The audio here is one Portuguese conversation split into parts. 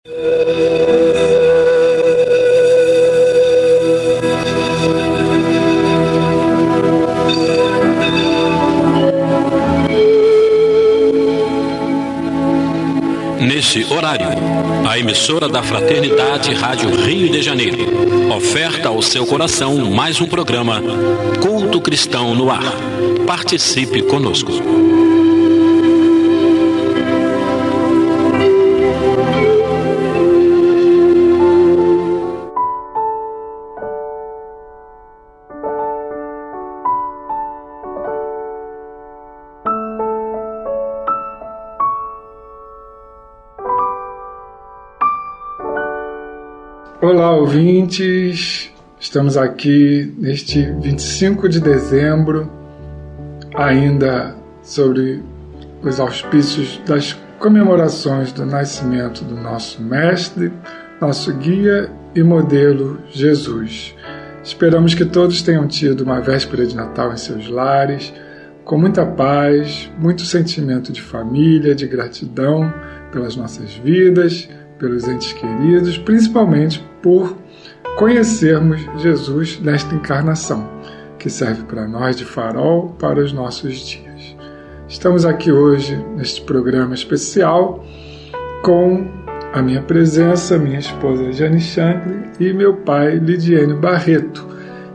Nesse horário, a emissora da Fraternidade Rádio Rio de Janeiro oferta ao seu coração mais um programa Culto Cristão no Ar. Participe conosco. Olá, ouvintes! Estamos aqui neste 25 de dezembro, ainda sobre os auspícios das comemorações do nascimento do nosso Mestre, nosso guia e modelo Jesus. Esperamos que todos tenham tido uma véspera de Natal em seus lares, com muita paz, muito sentimento de família, de gratidão pelas nossas vidas, pelos entes queridos, principalmente por conhecermos Jesus nesta encarnação, que serve para nós de farol para os nossos dias. Estamos aqui hoje, neste programa especial, com a minha presença, minha esposa Jane Shankly e meu pai Lidiane Barreto.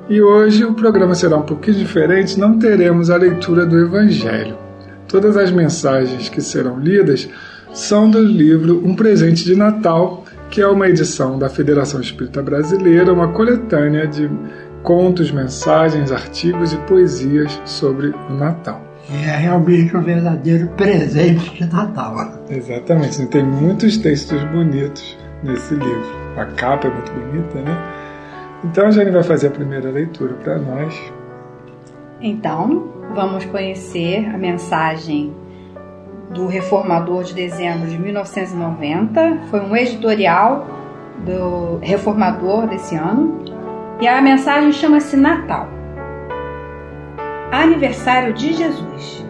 E hoje o programa será um pouquinho diferente, não teremos a leitura do Evangelho. Todas as mensagens que serão lidas são do livro Um Presente de Natal, que é uma edição da Federação Espírita Brasileira, uma coletânea de contos, mensagens, artigos e poesias sobre o Natal. É realmente um verdadeiro presente de Natal. Exatamente, tem muitos textos bonitos nesse livro. A capa é muito bonita, né? Então a Jane vai fazer a primeira leitura para nós. Então, vamos conhecer a mensagem do Reformador de dezembro de 1990, foi um editorial do Reformador desse ano, e a mensagem chama-se Natal. Aniversário de Jesus.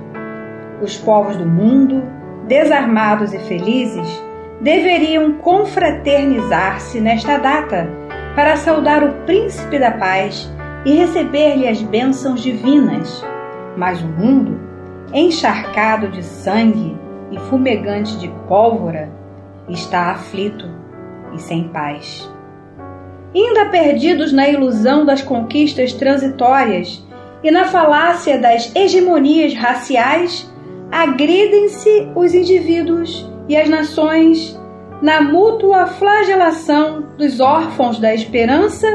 Os povos do mundo, desarmados e felizes, deveriam confraternizar-se nesta data para saudar o Príncipe da Paz e receber-lhe as bênçãos divinas, mas o mundo, encharcado de sangue e fumegante de pólvora, está aflito e sem paz. Ainda perdidos na ilusão das conquistas transitórias e na falácia das hegemonias raciais, agridem-se os indivíduos e as nações na mútua flagelação dos órfãos da esperança,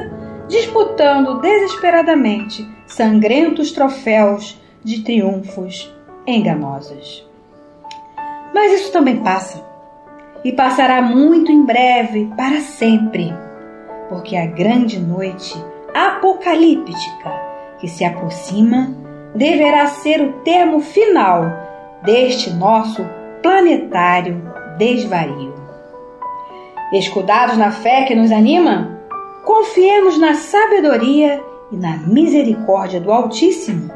disputando desesperadamente sangrentos troféus de triunfos enganosos. Mas isso também passa, e passará muito em breve, para sempre, porque a grande noite apocalíptica que se aproxima deverá ser o termo final deste nosso planetário desvario. Escudados na fé que nos anima, confiemos na sabedoria e na misericórdia do Altíssimo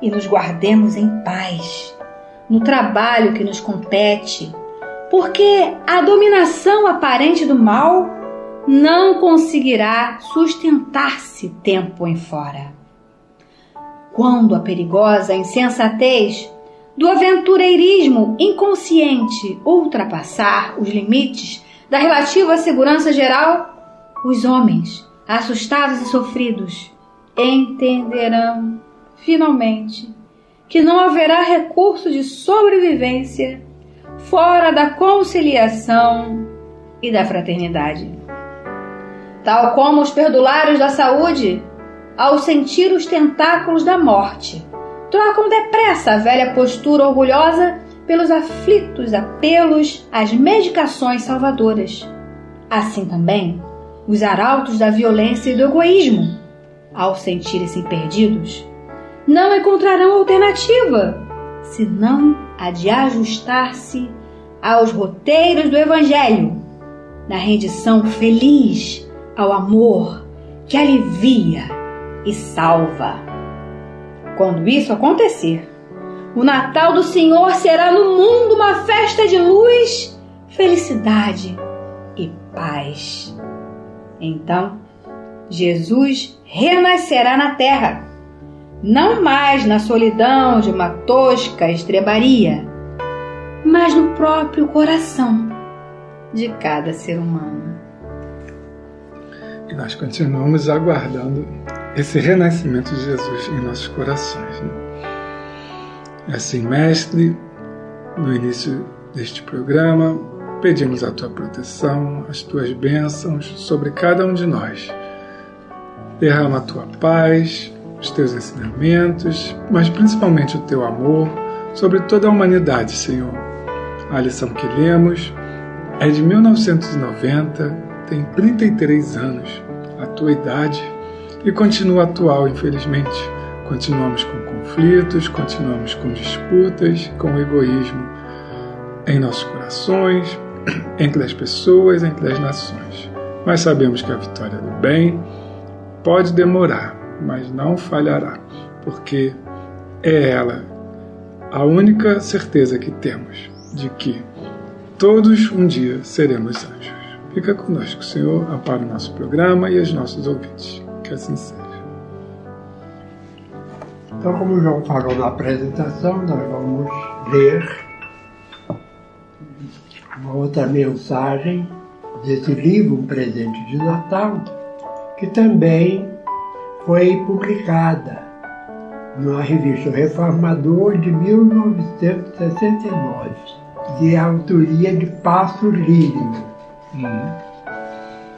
e nos guardemos em paz no trabalho que nos compete, porque a dominação aparente do mal não conseguirá sustentar-se tempo em fora. Quando a perigosa insensatez do aventureirismo inconsciente ultrapassar os limites da relativa segurança geral, os homens, assustados e sofridos, entenderão, finalmente, que não haverá recurso de sobrevivência fora da conciliação e da fraternidade. Tal como os perdulários da saúde, ao sentir os tentáculos da morte, trocam depressa a velha postura orgulhosa pelos aflitos apelos às medicações salvadoras. Assim também, os arautos da violência e do egoísmo, ao sentirem-se perdidos, não encontrarão alternativa, senão a de ajustar-se aos roteiros do Evangelho, na rendição feliz ao amor que alivia e salva. Quando isso acontecer, o Natal do Senhor será no mundo uma festa de luz, felicidade e paz. Então, Jesus renascerá na terra, não mais na solidão de uma tosca estrebaria, mas no próprio coração de cada ser humano. E nós continuamos aguardando esse renascimento de Jesus em nossos corações, né? Assim, Mestre, no início deste programa, pedimos a Tua proteção, as Tuas bênçãos sobre cada um de nós. Derrama a Tua paz, os Teus ensinamentos, mas principalmente o Teu amor sobre toda a humanidade, Senhor. A lição que lemos é de 1990, tem 33 anos, a tua idade, e continua atual, infelizmente. Continuamos com conflitos, continuamos com disputas, com egoísmo em nossos corações, entre as pessoas, entre as nações. Mas sabemos que a vitória do bem pode demorar, mas não falhará, porque é ela a única certeza que temos de que todos um dia seremos anjos. Fica conosco, Senhor, ampara o nosso programa e os nossos ouvintes. Que assim seja. Então, como o João falou na apresentação, nós vamos ler uma outra mensagem desse livro, Um Presente de Natal, que também foi publicada na revista Reformador de 1969, de autoria de Passo Lírio.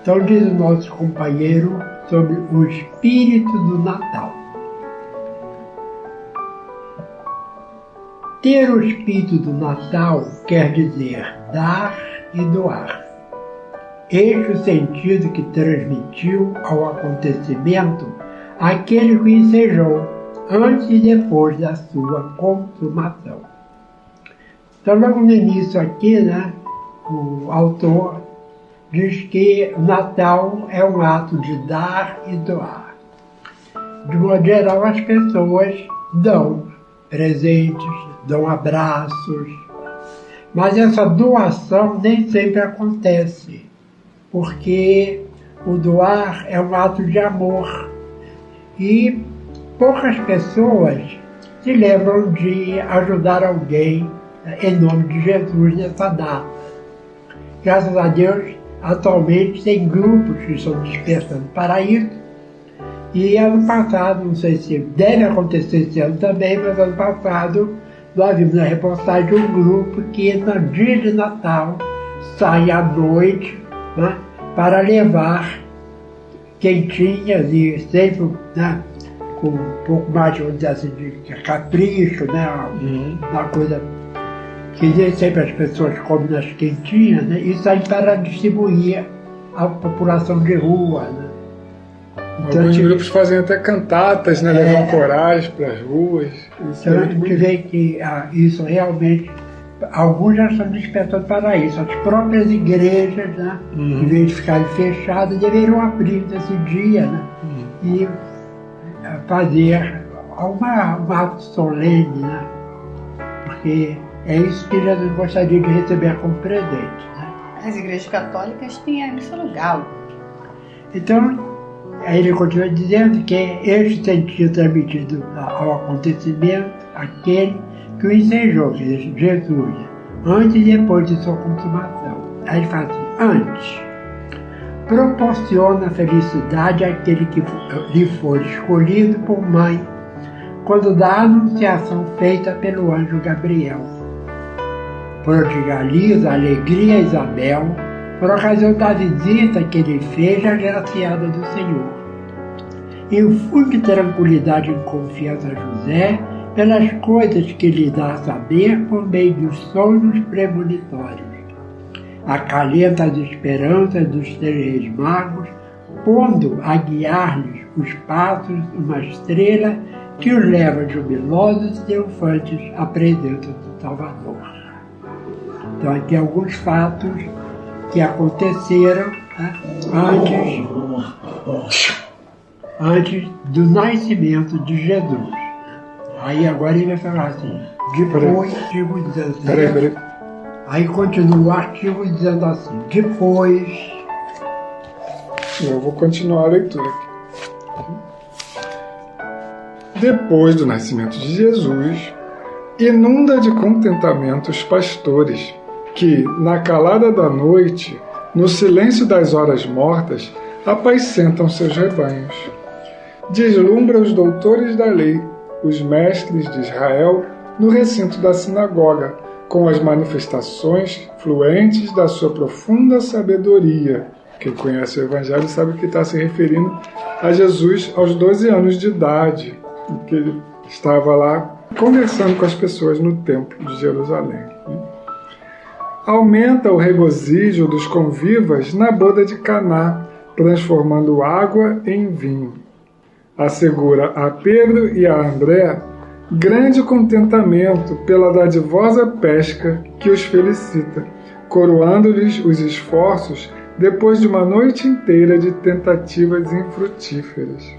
Então diz o nosso companheiro sobre o espírito do Natal. Ter o espírito do Natal quer dizer dar e doar. Este o sentido que transmitiu ao acontecimento aquele que o ensejou antes e depois da sua consumação. Então, logo no início aqui, né, o autor diz que o Natal é um ato de dar e doar. De modo geral, as pessoas dão presentes, dão abraços, mas essa doação nem sempre acontece, porque o doar é um ato de amor e poucas pessoas se lembram de ajudar alguém em nome de Jesus nessa data. Graças a Deus, atualmente tem grupos que estão despertando para isso. E ano passado, não sei se deve acontecer esse ano também, mas ano passado nós vimos na reportagem de um grupo que no dia de Natal sai à noite, né, para levar quentinhas e sempre, né, com um pouco mais, vamos dizer assim, de capricho, né, uma coisa que nem sempre as pessoas comem nas quentinhas, né, e saem para distribuir à população de rua, né. Então, alguns grupos fazem até cantatas, né, levam corais para as ruas. Então a gente vê que isso realmente, alguns já estão despertando para isso. As próprias igrejas, né, em vez de ficarem fechadas, deveriam abrir nesse dia, né, e fazer um ato solene, né, porque é isso que Jesus gostaria de receber como presente, né. As igrejas católicas têm a missa no galo. Então, aí ele continua dizendo que este sentido transmitido ao acontecimento, aquele que o ensejou, que é Jesus, antes e depois de sua consumação. Aí ele fala assim: antes, proporciona felicidade àquele que lhe for escolhido por mãe, quando da anunciação feita pelo anjo Gabriel. Prodigaliza a alegria a Isabel, por ocasião da visita que ele fez à agraciada do Senhor. Infunde tranquilidade e confiança a José pelas coisas que lhe dá a saber por meio dos sonhos premonitórios. Acalenta as esperanças dos 3 reis magos, pondo a guiar-lhes os passos uma estrela que os leva jubilosos e triunfantes à presença do Salvador. Então aqui alguns fatos que aconteceram, né, antes do nascimento de Jesus. Aí agora ele vai falar assim: depois de mudança. Peraí. Aí continua o artigo dizendo assim: depois... Eu vou continuar a leitura aqui. Depois do nascimento de Jesus, inunda de contentamento os pastores que, na calada da noite, no silêncio das horas mortas, apacentam seus rebanhos. Deslumbra os doutores da lei, os mestres de Israel, no recinto da sinagoga, com as manifestações fluentes da sua profunda sabedoria. Quem conhece o Evangelho sabe que está se referindo a Jesus aos 12 anos de idade, que ele estava lá conversando com as pessoas no templo de Jerusalém. Aumenta o regozijo dos convivas na boda de Caná, transformando água em vinho. Assegura a Pedro e a André grande contentamento pela dadivosa pesca que os felicita, coroando-lhes os esforços depois de uma noite inteira de tentativas infrutíferas.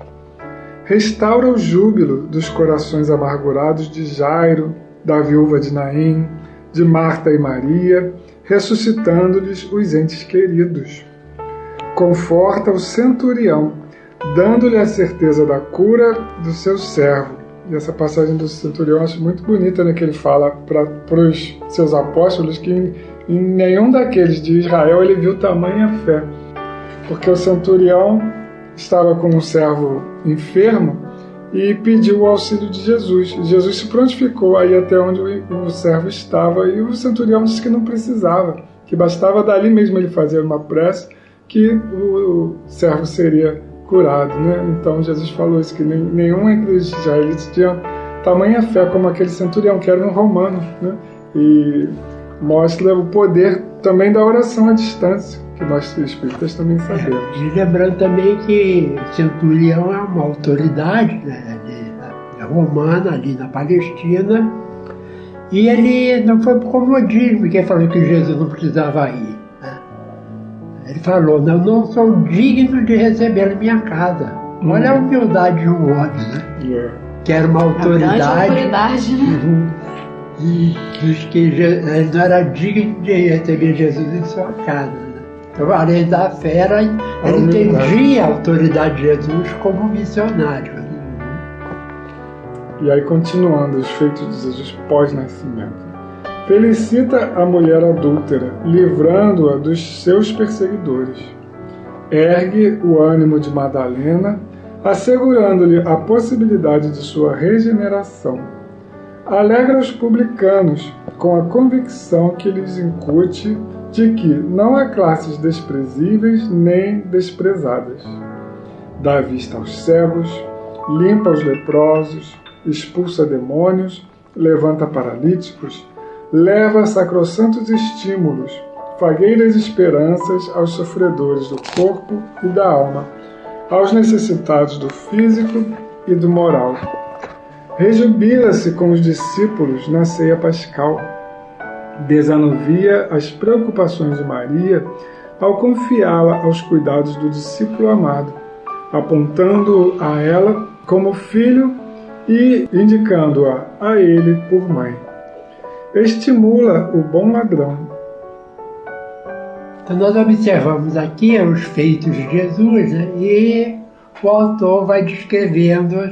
Restaura o júbilo dos corações amargurados de Jairo, da viúva de Naim, de Marta e Maria, ressuscitando-lhes os entes queridos. Conforta o centurião, dando-lhe a certeza da cura do seu servo. E essa passagem do centurião eu acho muito bonita, né, que ele fala para os seus apóstolos que em nenhum daqueles de Israel ele viu tamanha fé, porque o centurião estava com um servo enfermo e pediu o auxílio de Jesus. Jesus se prontificou aí até onde o servo estava, e o centurião disse que não precisava, que bastava dali mesmo ele fazer uma prece que o servo seria curado, né? Então Jesus falou isso, que nenhum entre os israelitas tinha tamanha fé como aquele centurião, que era um romano, né? E mostra o poder também da oração à distância, que nós espíritas também sabemos. E lembrando também que o centurião é uma autoridade, né, romana ali na Palestina, e ele não foi por comodismo que ele falou que Jesus não precisava ir. Né? Ele falou: não sou digno de receber na minha casa. Olha a humildade de um homem, né? Que era uma autoridade. Autoridade, né? E diz que ele não era digno de receber Jesus em sua casa. Né? Então, além da fé, ele entendia a autoridade de Jesus como missionário. Né? E aí, continuando os feitos de Jesus pós-nascimento. Felicita a mulher adúltera, livrando-a dos seus perseguidores. Ergue o ânimo de Madalena, assegurando-lhe a possibilidade de sua regeneração. Alegra os publicanos com a convicção que lhes incute de que não há classes desprezíveis nem desprezadas. Dá vista aos cegos, limpa os leprosos, expulsa demônios, levanta paralíticos, leva sacrossantos estímulos, fagueiras esperanças aos sofredores do corpo e da alma, aos necessitados do físico e do moral. Rejubila-se com os discípulos na ceia pascal. Desanuvia as preocupações de Maria ao confiá-la aos cuidados do discípulo amado, apontando-o a ela como filho e indicando-a a ele por mãe. Estimula o bom ladrão. Então nós observamos aqui os feitos de Jesus, né? E o autor vai descrevendo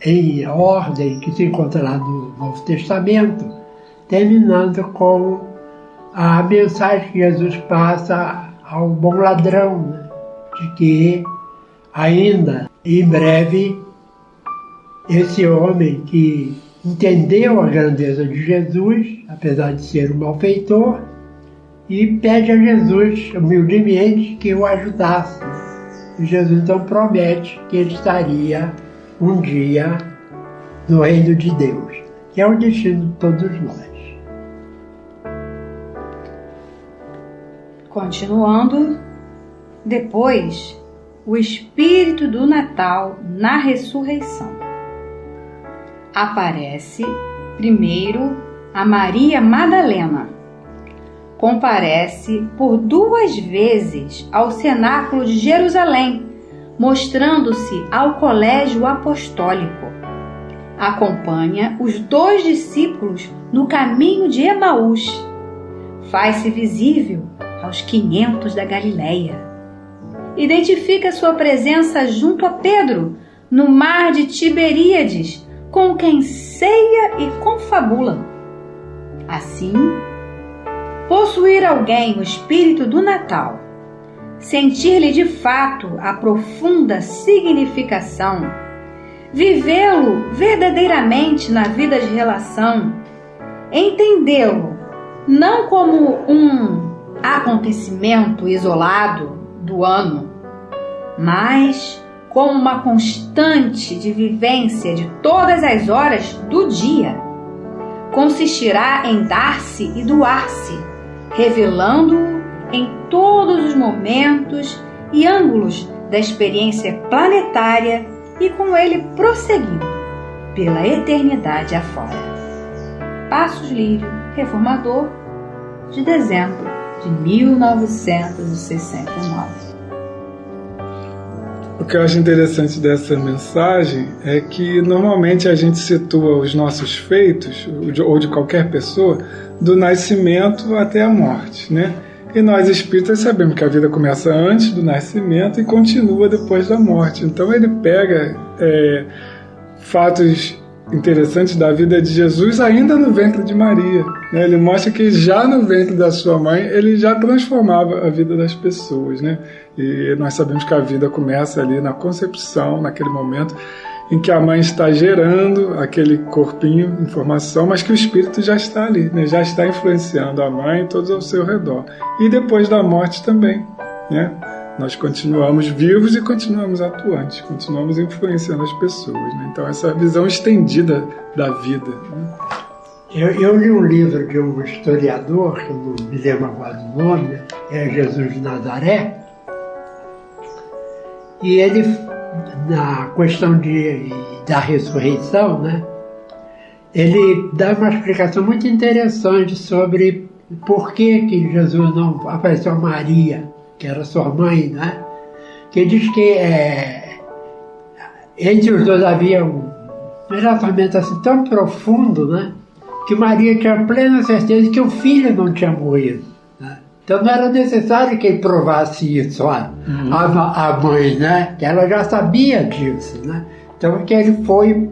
em ordem que se encontra lá no Novo Testamento, terminando com a mensagem que Jesus passa ao bom ladrão, né? De que ainda em breve esse homem que entendeu a grandeza de Jesus, apesar de ser um malfeitor, e pede a Jesus humildemente que o ajudasse. E Jesus então promete que ele estaria um dia no reino de Deus, que é o destino de todos nós. Continuando, depois, o espírito do Natal na ressurreição. Aparece primeiro a Maria Madalena. Comparece por 2 vezes ao cenáculo de Jerusalém, mostrando-se ao colégio apostólico. Acompanha os 2 discípulos no caminho de Emaús. faz-se visível aos 500 da Galileia. Identifica sua presença junto a Pedro, no mar de Tiberíades, com quem ceia e confabula. Assim, possuir alguém o espírito do Natal, sentir-lhe de fato a profunda significação, vivê-lo verdadeiramente na vida de relação, entendê-lo não como um acontecimento isolado do ano, mas como uma constante de vivência de todas as horas do dia, consistirá em dar-se e doar-se, revelando-o em todos os momentos e ângulos da experiência planetária e com ele prosseguindo pela eternidade afora. Passos Lírio, Reformador, de dezembro de 1969. O que eu acho interessante dessa mensagem é que normalmente a gente situa os nossos feitos, ou de qualquer pessoa, do nascimento até a morte, né? E nós espíritas sabemos que a vida começa antes do nascimento e continua depois da morte. Então ele pega fatos interessantes da vida de Jesus ainda no ventre de Maria, né? Ele mostra que já no ventre da sua mãe ele já transformava a vida das pessoas, né? E nós sabemos que a vida começa ali na concepção, naquele momento em que a mãe está gerando aquele corpinho em formação, mas que o espírito já está ali, né? Já está influenciando a mãe e todos ao seu redor. E depois da morte também, né? Nós continuamos vivos e continuamos atuantes, continuamos influenciando as pessoas, né? Então essa visão estendida da vida, né? Eu li um livro de um historiador, que eu não me lembro agora o nome, é Jesus de Nazaré, e ele, na questão da ressurreição, né, ele dá uma explicação muito interessante sobre por que Jesus não apareceu a Maria, que era sua mãe, né? Que diz que entre os dois havia um relacionamento assim tão profundo, né? Que Maria tinha plena certeza que o filho não tinha morrido, né? Então não era necessário que ele provasse isso a mãe, né? Que ela já sabia disso, né? Então que ele foi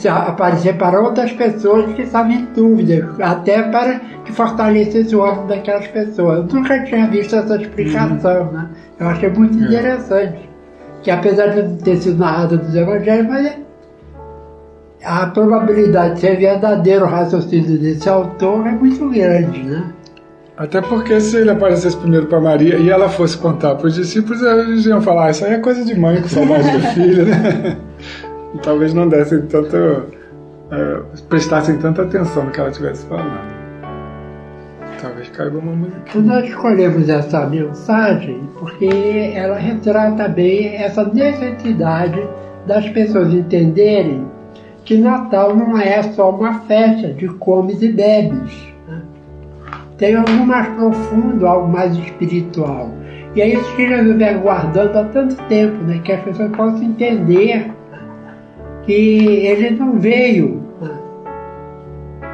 aparecer para outras pessoas que estavam em dúvida, até para que fortalecesse o ânimo daquelas pessoas. Eu nunca tinha visto essa explicação, né? Eu achei muito interessante, que apesar de não ter sido narrado dos evangelhos, mas a probabilidade de ser verdadeiro o raciocínio desse autor é muito grande, né? Até porque se ele aparecesse primeiro para Maria e ela fosse contar para os discípulos, eles iam falar, isso aí é coisa de mãe com saudade do filho, né? Talvez não dessem prestassem tanta atenção no que ela estivesse falando. Talvez caiba uma música. Nós escolhemos essa mensagem porque ela retrata bem essa necessidade das pessoas entenderem que Natal não é só uma festa de comes e bebes, né? Tem algo mais profundo, algo mais espiritual. E é isso que Jesus vem guardando há tanto tempo, né? Que as pessoas possam entender que ele não veio, né,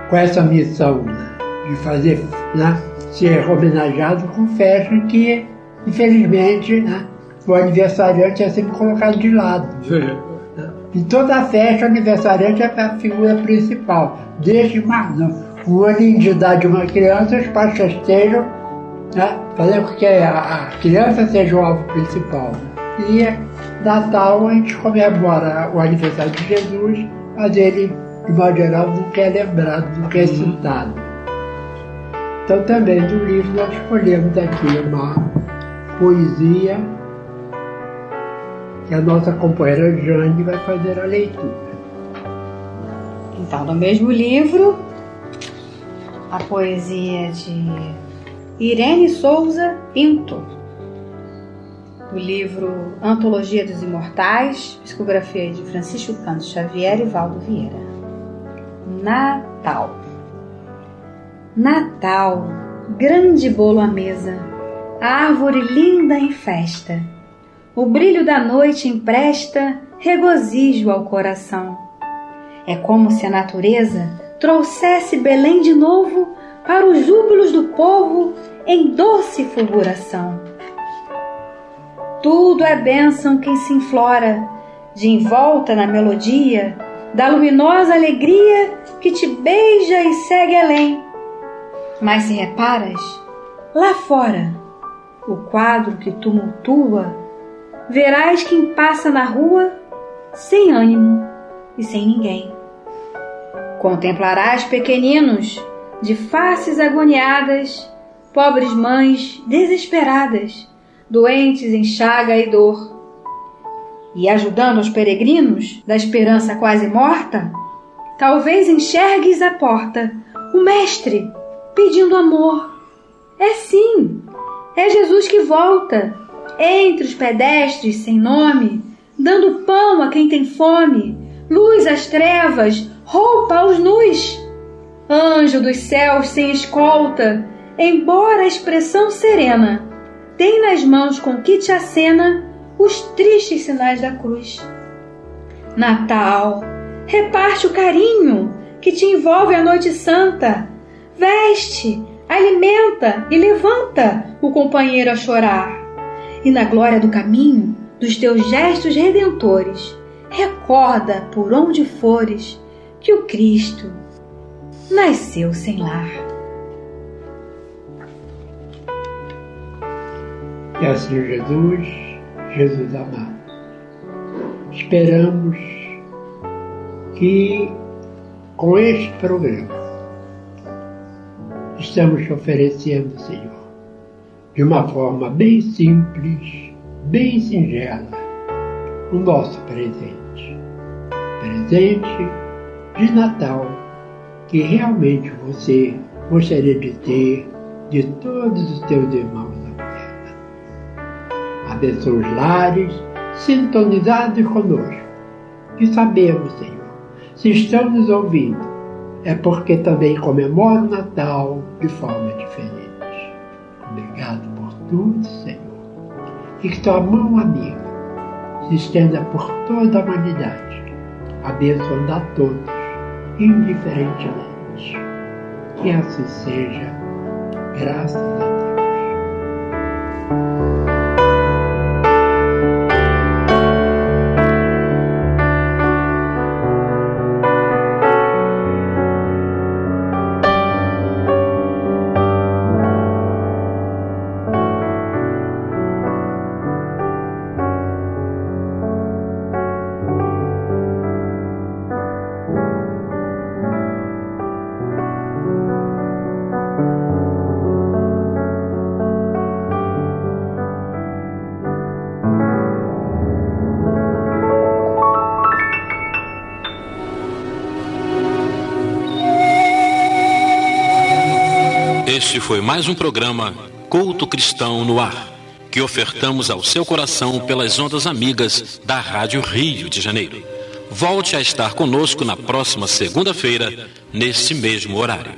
com essa missão, né, de fazer, né, ser homenageado com festa que, infelizmente, né, o aniversariante é sempre colocado de lado. Né? Em toda a festa, o aniversariante é a figura principal. Desde um aninho de idade de uma criança, os pais festejam, né, fazendo com que a criança seja o alvo principal. Né? E Natal a gente comemora o aniversário de Jesus, mas ele, de modo geral, nunca é lembrado, nunca é citado. Então também do livro nós escolhemos aqui uma poesia que a nossa companheira Jane vai fazer a leitura. Então, no mesmo livro, a poesia de Irene Souza Pinto, do livro Antologia dos Imortais, psicografia de Francisco Cândido Xavier e Valdo Vieira. Natal. Natal, grande bolo à mesa, árvore linda em festa. O brilho da noite empresta regozijo ao coração. É como se a natureza trouxesse Belém de novo para os júbilos do povo em doce fulguração. Tudo é bênção quem se inflora, de envolta na melodia da luminosa alegria que te beija e segue além. Mas se reparas, lá fora, o quadro que tumultua, verás quem passa na rua sem ânimo e sem ninguém. Contemplarás pequeninos de faces agoniadas, pobres mães desesperadas, doentes em chaga e dor. E ajudando os peregrinos da esperança quase morta, talvez enxergues à porta o Mestre pedindo amor. É sim, é Jesus que volta, entre os pedestres sem nome, dando pão a quem tem fome, luz às trevas, roupa aos nus. Anjo dos céus sem escolta, embora a expressão serena, tem nas mãos com que te acena os tristes sinais da cruz. Natal, reparte o carinho que te envolve a noite santa, veste, alimenta e levanta o companheiro a chorar. E na glória do caminho, dos teus gestos redentores, recorda por onde fores que o Cristo nasceu sem lar. E assim, Jesus amado, esperamos que com este programa estamos te oferecendo, Senhor, de uma forma bem simples, bem singela, o nosso presente de Natal, que realmente você gostaria de ter de todos os teus irmãos na terra. Abençoa os lares sintonizados conosco, que sabemos, Senhor, se estão nos ouvindo, é porque também comemoram o Natal de forma diferente. Obrigado por tudo, Senhor, e que tua mão amiga se estenda por toda a humanidade, abençoando a todos, indiferentemente. Que assim seja, graças a Deus. Este foi mais um programa Culto Cristão no Ar, que ofertamos ao seu coração pelas ondas amigas da Rádio Rio de Janeiro. Volte a estar conosco na próxima segunda-feira, nesse mesmo horário.